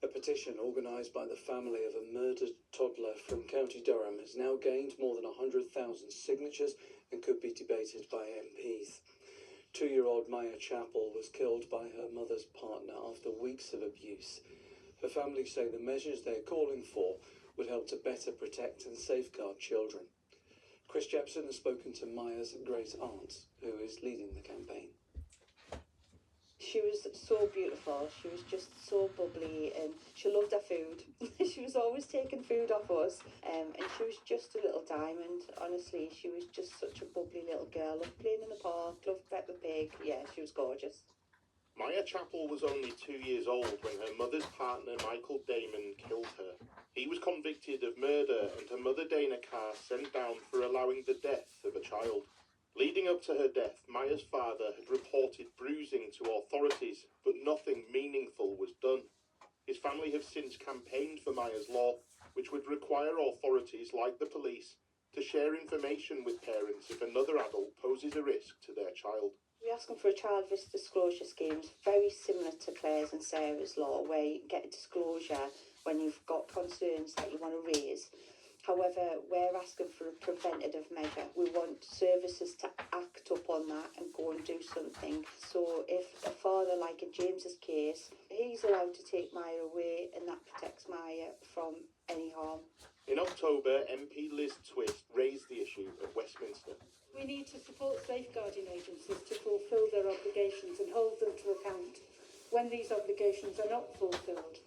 A petition organised by the family of a murdered toddler from County Durham has now gained more than 100,000 signatures and could be debated by MPs. 2-year-old Maya Chappell was killed by her mother's partner after weeks of abuse. Her family say the measures they're calling for would help to better protect and safeguard children. Chris Jepson has spoken to Maya's great aunt, who is leading the campaign. She was so beautiful, she was just so bubbly, and she loved her food. She was always taking food off us, and she was just a little diamond. Honestly, she was just such a bubbly little girl, loved playing in the park, loved Peppa Pig. Yeah, she was gorgeous. Maya Chappell was only 2 years old when her mother's partner Michael Damon killed her. He was convicted of murder and her mother Dana Carr sent down for allowing the death of a child. Leading up to her death, Maya's father had reported bruising to authorities, but nothing meaningful was done. His family have since campaigned for Maya's law, which would require authorities like the police to share information with parents if another adult poses a risk to their child. We're asking for a child risk disclosure scheme, very similar to Claire's and Sarah's law, where you get a disclosure when you've got concerns that you want to raise. However, we're asking for a preventative measure. We want services to act up on that and go and do something. So if a father, like in James's case, he's allowed to take Maya away, and that protects Maya from any harm. In October, MP Liz Twist raised the issue at Westminster. We need to support safeguarding agencies to fulfil their obligations and hold them to account when these obligations are not fulfilled.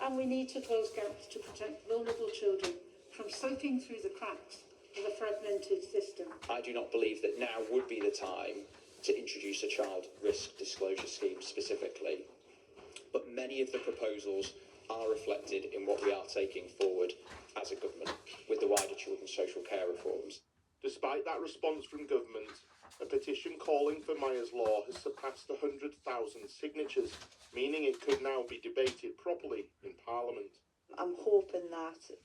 And we need to close gaps to protect vulnerable children from slipping through the cracks of a fragmented system. I do not believe that now would be the time to introduce a child risk disclosure scheme specifically, but many of the proposals are reflected in what we are taking forward as a government with the wider children's social care reforms. Despite that response from government, a petition calling for Maya's law has surpassed 100,000 signatures, meaning it could now be debated properly in Parliament. I'm hoping that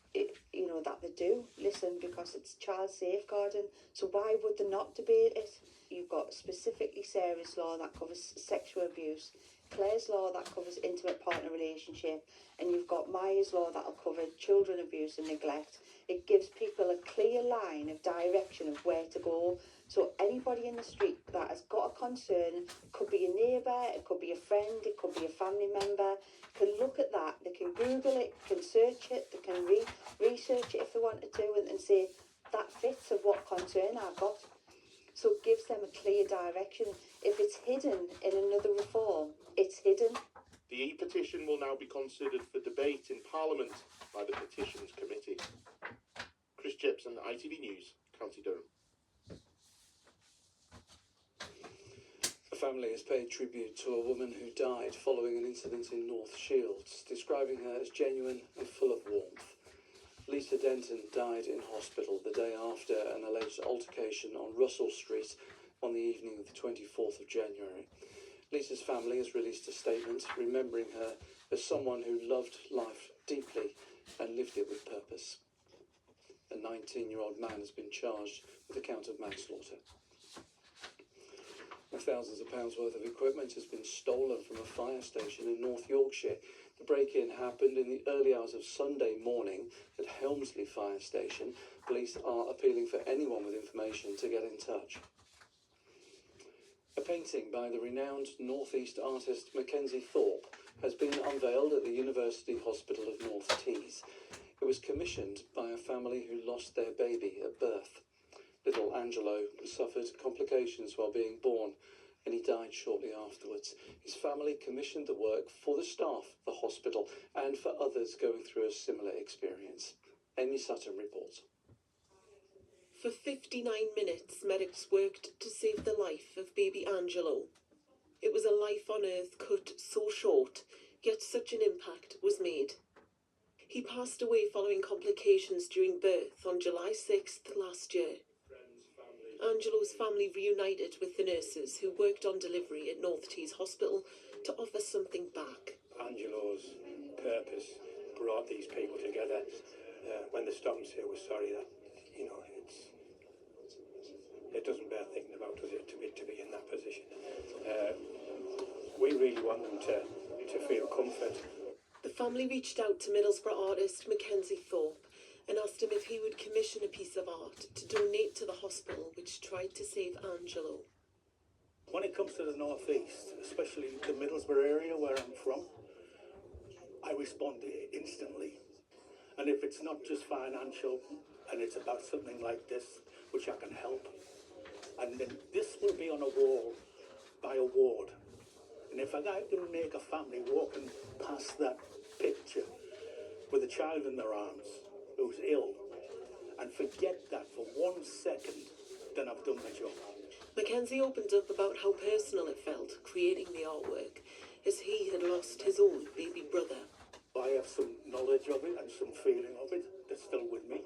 that they do listen, because it's child safeguarding. So why would they not debate it? You've got specifically Sarah's law that covers sexual abuse, Claire's law that covers intimate partner relationship, and you've got Maya's law that'll cover children abuse and neglect. It gives people a clear line of direction of where to go. So anybody in the street that has got a concern, could be a neighbour, it could be a friend, it could be a family member, can look at that, they can Google it, can search it, they can research it if they wanted to, and say, that fits of what concern I've got. So it gives them a clear direction. If it's hidden in another reform, it's hidden. The e-petition will now be considered for debate in Parliament by the Petitions Committee. Chris Jepson, ITV News, County Durham. A family has paid tribute to a woman who died following an incident in North Shields, describing her as genuine and full of warmth. Lisa Denton died in hospital the day after an alleged altercation on Russell Street on the evening of the 24th of January. Lisa's family has released a statement remembering her as someone who loved life deeply and lived it with purpose. A 19-year-old man has been charged with the count of manslaughter. Thousands of pounds worth of equipment has been stolen from a fire station in North Yorkshire. The break-in happened in the early hours of Sunday morning at Helmsley Fire Station. Police are appealing for anyone with information to get in touch. A painting by the renowned North East artist Mackenzie Thorpe has been unveiled at the University Hospital of North Tees. It was commissioned by a family who lost their baby at birth. Little Angelo suffered complications while being born, and he died shortly afterwards. His family commissioned the work for the staff of the hospital and for others going through a similar experience. Amy Sutton reports. For 59 minutes, medics worked to save the life of baby Angelo. It was a life on earth cut so short, yet such an impact was made. He passed away following complications during birth on July 6th last year. Angelo's family reunited with the nurses who worked on delivery at North Tees Hospital to offer something back. Angelo's purpose brought these people together. When the stop and say we're sorry, that it doesn't bear thinking about, does it, to be in that position. We really want them to feel comfort. The family reached out to Middlesbrough artist Mackenzie Thorpe and asked him if he would commission a piece of art to donate to the hospital which tried to save Angelo. When it comes to the North East, especially the Middlesbrough area where I'm from, I respond instantly. And if it's not just financial and it's about something like this, which I can help, and then this will be on a wall by a ward. And if I can make a family walking past that picture with a child in their arms who's ill and forget that for 1 second, then I've done my job. Mackenzie opened up about how personal it felt creating the artwork, as he had lost his own baby brother. I have some knowledge of it and some feeling of it that's still with me.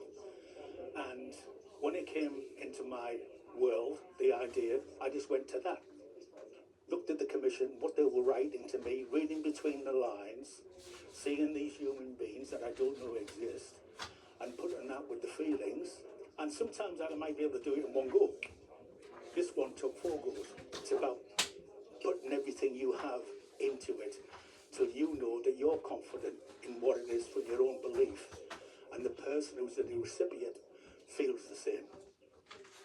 And when it came into my world, the idea, I just went to that. Looked at the commission, what they were writing to me, reading between the lines, seeing these human beings that I don't know exist, and putting that with the feelings. And sometimes I might be able to do it in one go. This one took 4 goes. It's about putting everything you have into it till you know that you're confident in what it is for your own belief, and the person who's the recipient feels the same.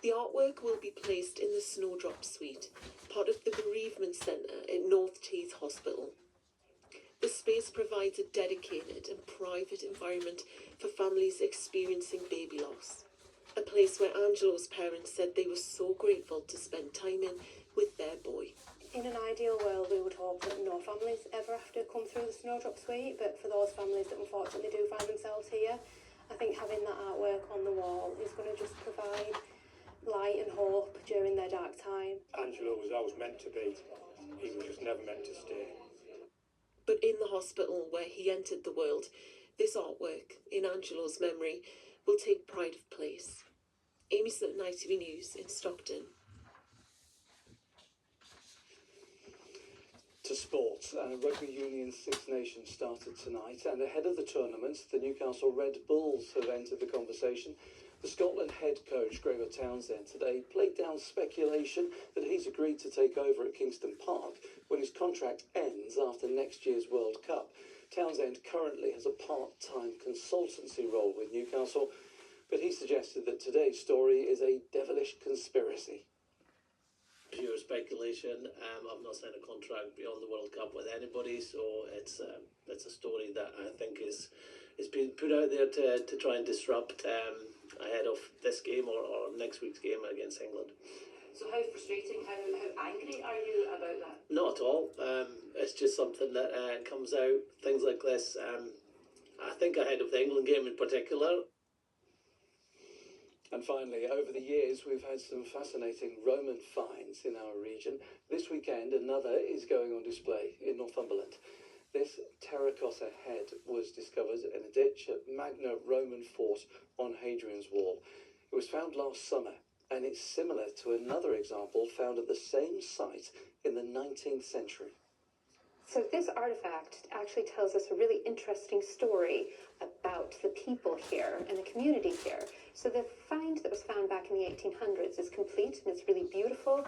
The artwork will be placed in the Snowdrop Suite, part of the bereavement centre at North Tees Hospital. The space provides a dedicated and private environment for families experiencing baby loss, a place where Angelo's parents said they were so grateful to spend time in with their boy. In an ideal world, we would hope that no families ever have to come through the Snowdrop Suite, but for those families that unfortunately do find themselves here, I think having that artwork on the wall is going to just provide light and hope during their dark time. Angelo was always meant to be. He was just never meant to stay. But in the hospital where he entered the world, this artwork, in Angelo's memory, will take pride of place. Amy Sutton, ITV News in Stockton. To sports, Rugby Union Six Nations started tonight, and ahead of the tournament, the Newcastle Red Bulls have entered the conversation. The Scotland head coach, Gregor Townsend, today played down speculation that he's agreed to take over at Kingston Park when his contract ends after next year's World Cup. Townsend currently has a part-time consultancy role with Newcastle, but he suggested that today's story is a devilish conspiracy. Pure speculation. I've not signed a contract beyond the World Cup with anybody, so it's a story that I think is being put out there to try and disrupt ahead of this game or next week's game against England. So how frustrating, how angry are you about that? Not at all. It's just something that comes out, things like this. I think ahead of the England game in particular. And finally, over the years, we've had some fascinating Roman finds in our region. This weekend, another is going on display in Northumberland. This terracotta head was discovered in a ditch at Magna Roman Fort on Hadrian's Wall. It was found last summer, and it's similar to another example found at the same site in the 19th century. So this artifact actually tells us a really interesting story about the people here and the community here. So the find that was found back in the 1800s is complete and it's really beautiful.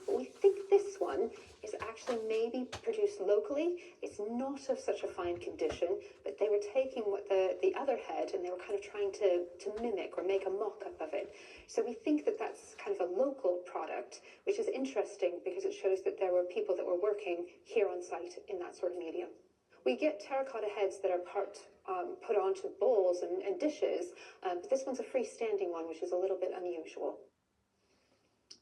We think this one is actually maybe produced locally. It's not of such a fine condition, but they were taking what the other head and they were kind of trying to mimic or make a mock-up of it. So we think that that's kind of a local product, which is interesting because it shows that there were people that were working here on site in that sort of medium. We get terracotta heads that are put onto bowls and dishes, but this one's a freestanding one, which is a little bit unusual.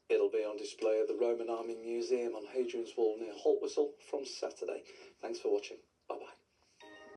It'll be on display at the Roman Army Museum on Hadrian's Wall near Haltwhistle from Saturday. Thanks for watching.